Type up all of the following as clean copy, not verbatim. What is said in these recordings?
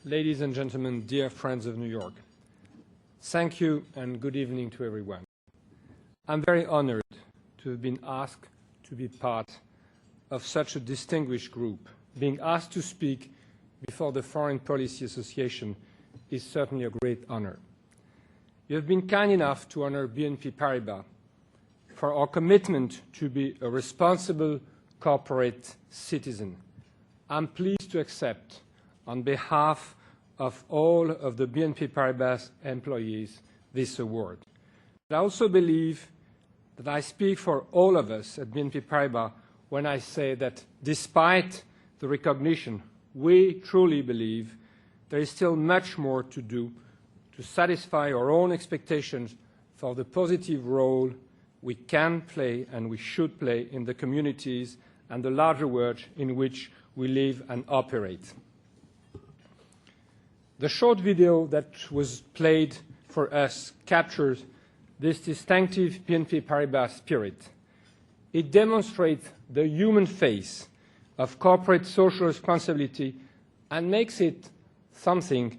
ladies and gentlemen, dear friends of New York. Thank you and good evening to everyone. I'm very honored to have been asked to be part of such a distinguished group. Being asked to speak before the Foreign Policy Association is certainly a great honor. You have been kind enough to honor BNP Paribas for our commitment to be a responsible corporate citizen. I'm pleased to accept, on behalf of all of the BNP Paribas employees, this award. But I also believe that I speak for all of us at BNP Paribas when I say that despite the recognition, we truly believe there is still much more to do to satisfy our own expectations for the positive role we can play and we should play in the communities and the larger world in which we live and operate. The short video that was played for us captures this distinctive BNP Paribas spirit. It demonstrates the human face of corporate social responsibility and makes it something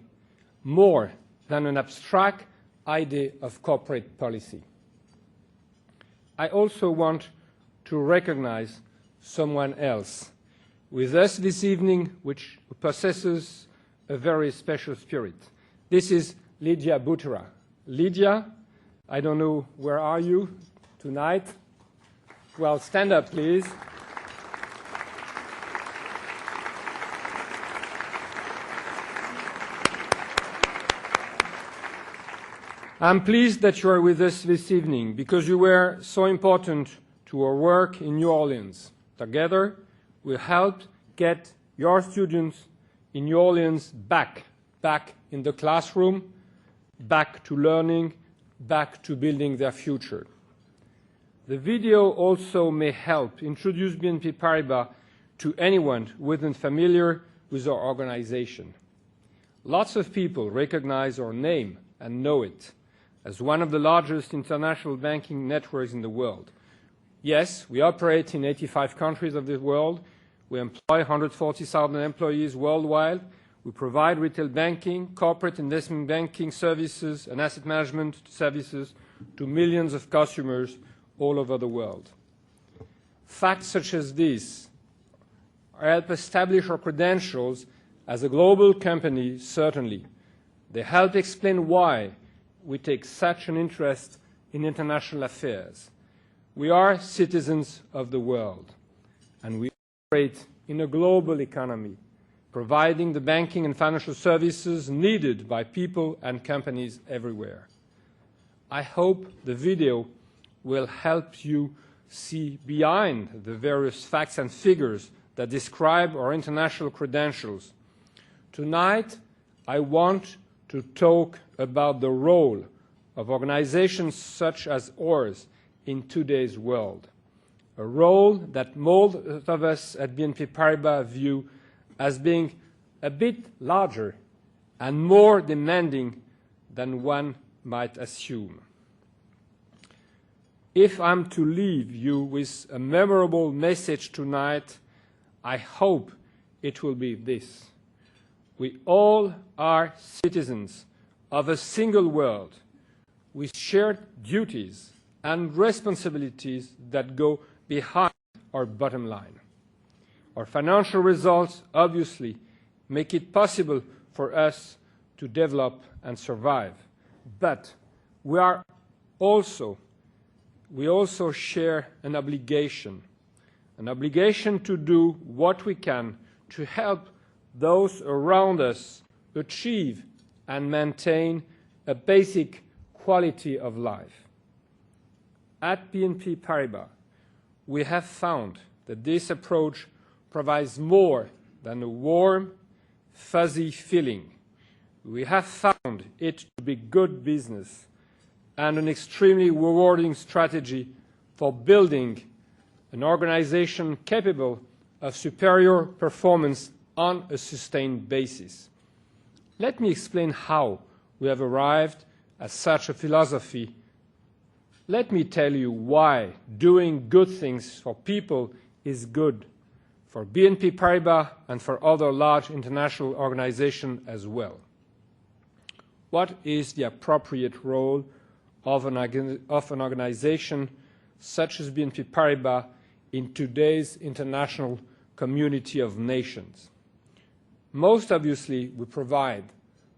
more than an abstract idea of corporate policy. I also want to recognize someone else with us this evening who possesses a very special spirit. This is Lydia Butera. Lydia, I don't know, where are you tonight? Well, stand up, please. I'm pleased that you are with us this evening because you were so important to our work in New Orleans. Together, we helped get your students in New Orleans back in the classroom, back to learning, back to building their future. The video also may help introduce BNP Paribas to anyone who isn't familiar with our organization. Lots of people recognize our name and know it as one of the largest international banking networks in the world. Yes, we operate in 85 countries of the world. We employ 140,000 employees worldwide. We provide retail banking, corporate investment banking services, and asset management services to millions of customers all over the world. Facts such as these help establish our credentials as a global company, certainly. They help explain why we take such an interest in international affairs. We are citizens of the world, and we operate in a global economy, providing the banking and financial services needed by people and companies everywhere. I hope the video will help you see behind the various facts and figures that describe our international credentials. Tonight, I want to talk about the role of organizations such as ours in today's world, a role that most of us at BNP Paribas view as being a bit larger and more demanding than one might assume. If I'm to leave you with a memorable message tonight, I hope it will be this. We all are citizens of a single world with shared duties and responsibilities that go behind our bottom line. Our financial results obviously make it possible for us to develop and survive. But we also share an obligation to do what we can to help those around us achieve and maintain a basic quality of life. At BNP Paribas, we have found that this approach provides more than a warm, fuzzy feeling. We have found it to be good business and an extremely rewarding strategy for building an organization capable of superior performance on a sustained basis. Let me explain how we have arrived at such a philosophy. Let me tell you why doing good things for people is good for BNP Paribas and for other large international organizations as well. What is the appropriate role of an organization such as BNP Paribas in today's international community of nations? Most obviously, we provide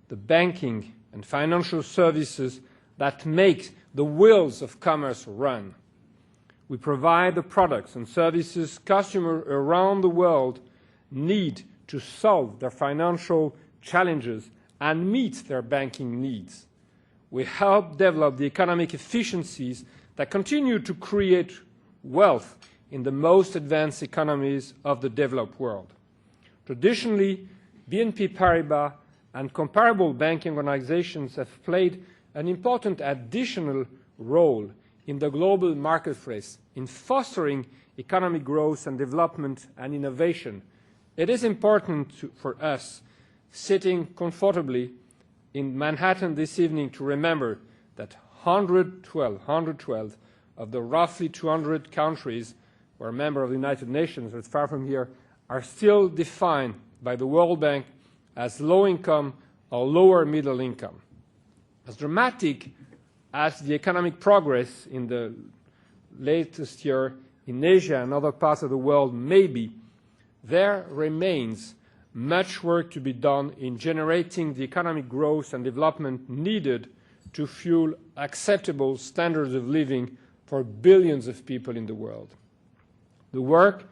the banking and financial services that make the wheels of commerce run. We provide the products and services customers around the world need to solve their financial challenges and meet their banking needs. We help develop the economic efficiencies that continue to create wealth in the most advanced economies of the developed world. Traditionally, BNP Paribas and comparable banking organizations have played an important additional role in the global marketplace in fostering economic growth and development and innovation. It is important for us, sitting comfortably in Manhattan this evening, to remember that 112 of the roughly 200 countries who are members of the United Nations, but far from here, are still defined by the World Bank as low income or lower middle income. As dramatic as the economic progress in the latest year in Asia and other parts of the world may be, there remains much work to be done in generating the economic growth and development needed to fuel acceptable standards of living for billions of people in the world. The work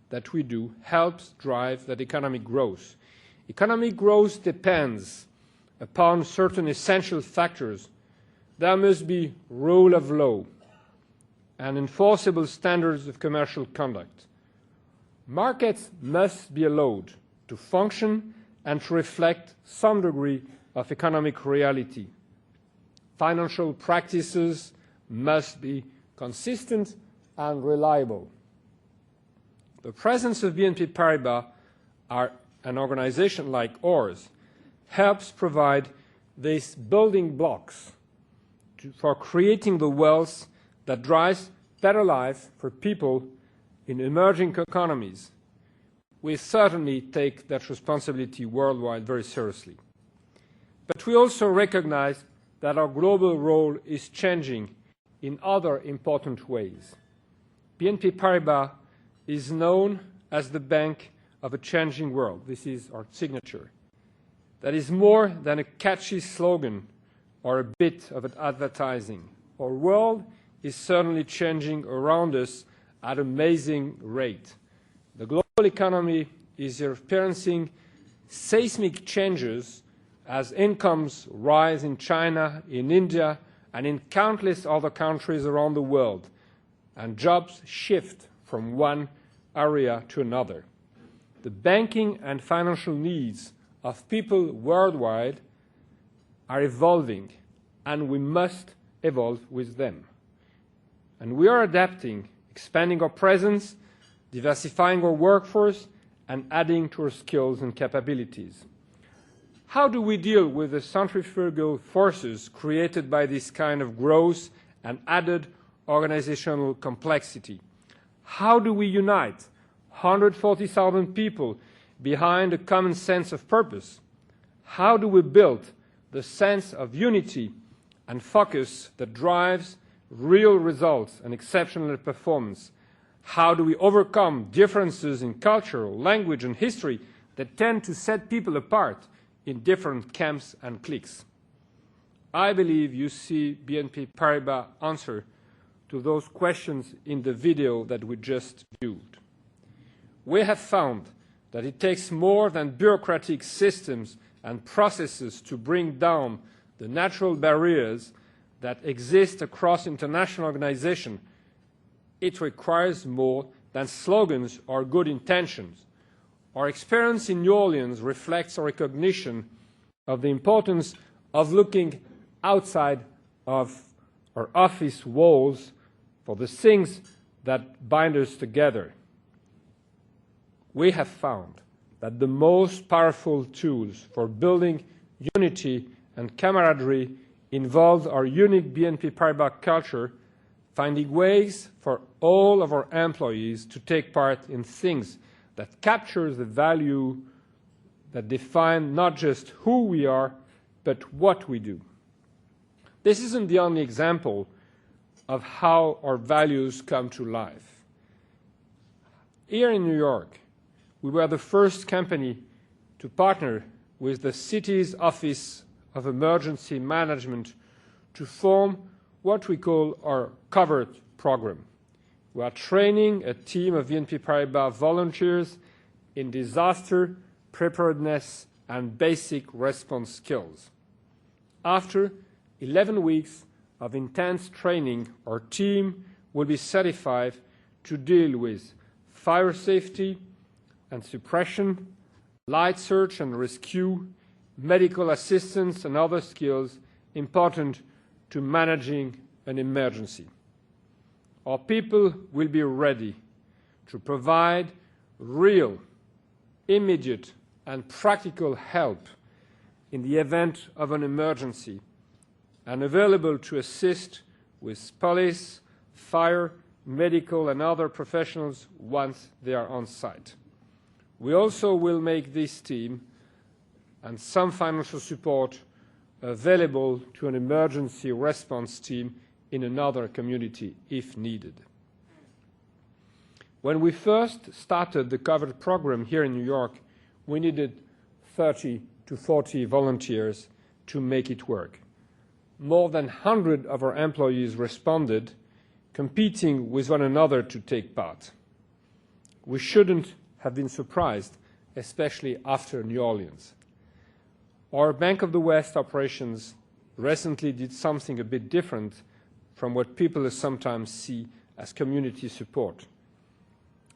that we do helps drive that economic growth. Economic growth depends upon certain essential factors. There must be rule of law and enforceable standards of commercial conduct. Markets must be allowed to function and to reflect some degree of economic reality. Financial practices must be consistent and reliable. The presence of BNP Paribas, an organization like ours, helps provide these building blocks for creating the wealth that drives better life for people in emerging economies. We certainly take that responsibility worldwide very seriously. But we also recognize that our global role is changing in other important ways. BNP Paribas is known as the bank of a changing world. This is our signature. That is more than a catchy slogan or a bit of advertising. Our world is certainly changing around us at an amazing rate. The global economy is experiencing seismic changes as incomes rise in China, in India, and in countless other countries around the world, and jobs shift from one area to another. The banking and financial needs of people worldwide are evolving, and we must evolve with them. And we are adapting, expanding our presence, diversifying our workforce, and adding to our skills and capabilities. How do we deal with the centrifugal forces created by this kind of growth and added organizational complexity? How do we unite 140,000 people behind a common sense of purpose? How do we build the sense of unity and focus that drives real results and exceptional performance? How do we overcome differences in culture, language, and history that tend to set people apart in different camps and cliques? I believe you see BNP Paribas answer to those questions in the video that we just viewed. We have found that it takes more than bureaucratic systems and processes to bring down the natural barriers that exist across international organizations. It requires more than slogans or good intentions. Our experience in New Orleans reflects our recognition of the importance of looking outside of our office walls for the things that bind us together. We have found that the most powerful tools for building unity and camaraderie involve our unique BNP Paribas culture, finding ways for all of our employees to take part in things that captures the value that define not just who we are, but what we do. This isn't the only example of how our values come to life. Here in New York, we were the first company to partner with the city's Office of Emergency Management to form what we call our COVERT program. We are training a team of BNP Paribas volunteers in disaster preparedness and basic response skills. After 11 weeks of intense training, our team will be certified to deal with fire safety and suppression, light search and rescue, medical assistance and other skills important to managing an emergency. Our people will be ready to provide real, immediate and practical help in the event of an emergency and available to assist with police, fire, medical and other professionals once they are on site. We also will make this team and some financial support available to an emergency response team in another community if needed. When we first started the COVERT program here in New York, we needed 30 to 40 volunteers to make it work. More than 100 of our employees responded, competing with one another to take part. We shouldn't have been surprised, especially after New Orleans. Our Bank of the West operations recently did something a bit different from what people sometimes see as community support.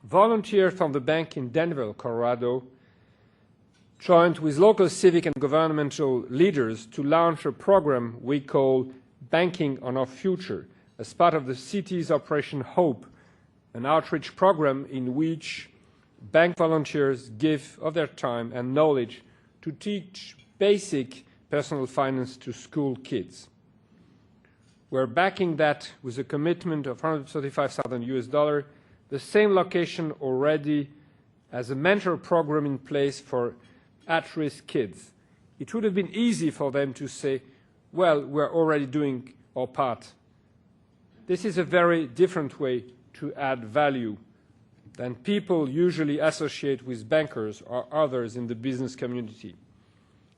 Volunteers from the bank in Denver, Colorado, joined with local civic and governmental leaders to launch a program we call Banking on Our Future as part of the city's Operation Hope, an outreach program in which bank volunteers give of their time and knowledge to teach basic personal finance to school kids. We're backing that with a commitment of $135,000, the same location already has a mentor program in place for at-risk kids. It would have been easy for them to say, well, we're already doing our part. This is a very different way to add value than people usually associate with bankers or others in the business community.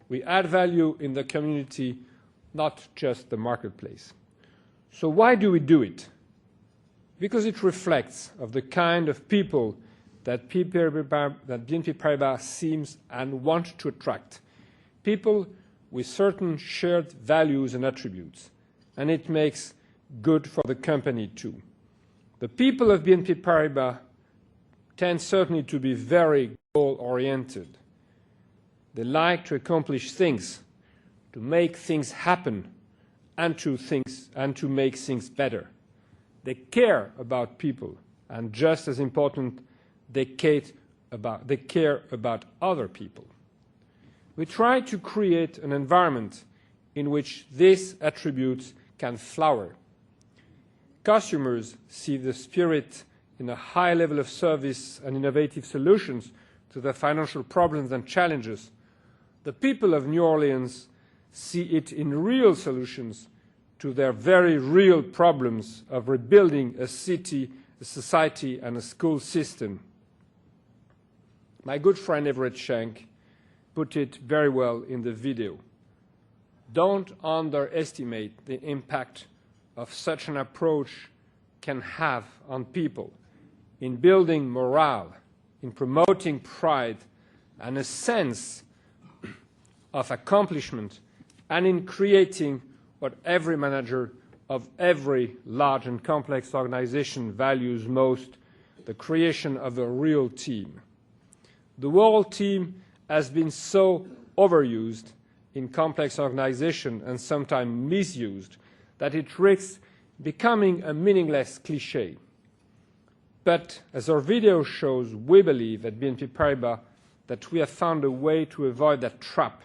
We add value in the community, not just the marketplace. So why do we do it? Because it reflects of the kind of people that BNP Paribas seems and want to attract, people with certain shared values and attributes, and it makes good for the company too. The people of BNP Paribas tend certainly to be very goal-oriented. They like to accomplish things, to make things happen, and to make things better. They care about people, and just as important, they care about other people. We try to create an environment in which these attributes can flower. Customers see the spirit in a high level of service and innovative solutions to their financial problems and challenges. The people of New Orleans see it in real solutions to their very real problems of rebuilding a city, a society, and a school system. My good friend Everett Schenck put it very well in the video. Don't underestimate the impact of such an approach can have on people in building morale, in promoting pride and a sense of accomplishment, and in creating what every manager of every large and complex organization values most, the creation of a real team. The word team has been so overused in complex organizations and sometimes misused that it risks becoming a meaningless cliché. But as our video shows, we believe at BNP Paribas that we have found a way to avoid that trap,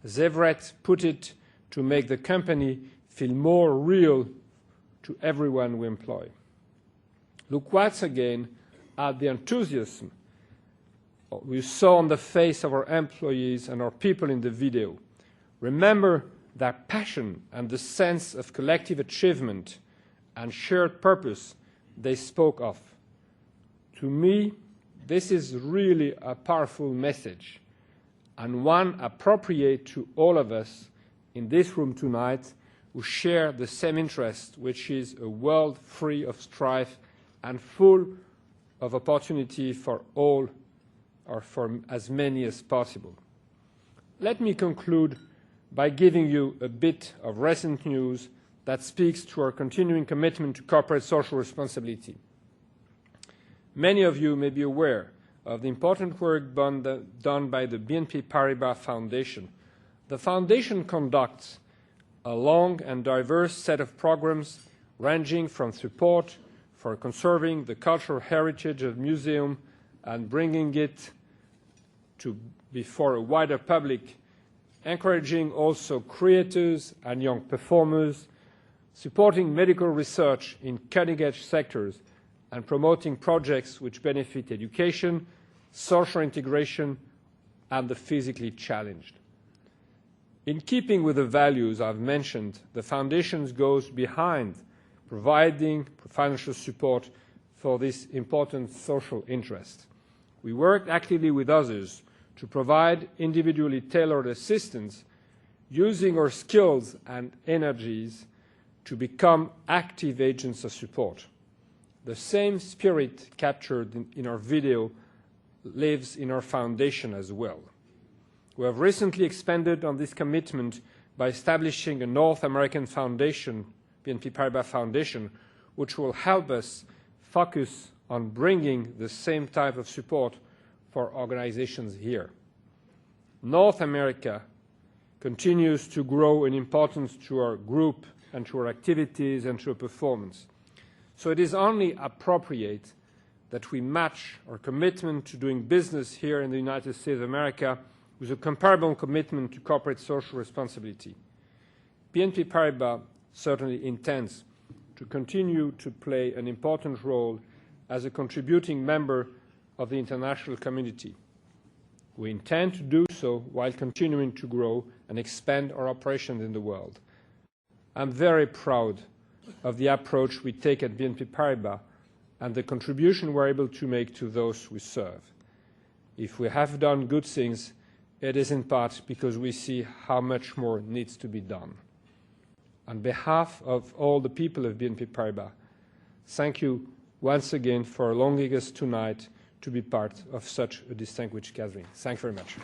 as Everett put it, to make the company feel more real to everyone we employ. Look once again at the enthusiasm we saw on the face of our employees and our people in the video. Remember that passion and the sense of collective achievement and shared purpose they spoke of. To me, this is really a powerful message, and one appropriate to all of us in this room tonight who share the same interest, which is a world free of strife and full of opportunity for all, or for as many as possible. Let me conclude by giving you a bit of recent news that speaks to our continuing commitment to corporate social responsibility. Many of you may be aware of the important work done by the BNP Paribas Foundation. The Foundation conducts a long and diverse set of programs ranging from support for conserving the cultural heritage of the museum and bringing it to before a wider public, encouraging also creators and young performers, supporting medical research in cutting-edge sectors, and promoting projects which benefit education, social integration, and the physically challenged. In keeping with the values I've mentioned, the Foundation goes behind providing financial support for this important social interest. We work actively with others to provide individually tailored assistance, using our skills and energies to become active agents of support. The same spirit captured in our video lives in our Foundation as well. We have recently expanded on this commitment by establishing a North American foundation, BNP Paribas Foundation, which will help us focus on bringing the same type of support for organizations here. North America continues to grow in importance to our group and to our activities and to our performance. So it is only appropriate that we match our commitment to doing business here in the United States of America with a comparable commitment to corporate social responsibility. BNP Paribas certainly intends to continue to play an important role as a contributing member of the international community. We intend to do so while continuing to grow and expand our operations in the world. I'm very proud of the approach we take at BNP Paribas and the contribution we're able to make to those we serve. If we have done good things, it is in part because we see how much more needs to be done. On behalf of all the people of BNP Paribas, thank you once again for allowing us tonight to be part of such a distinguished gathering. Thank you very much.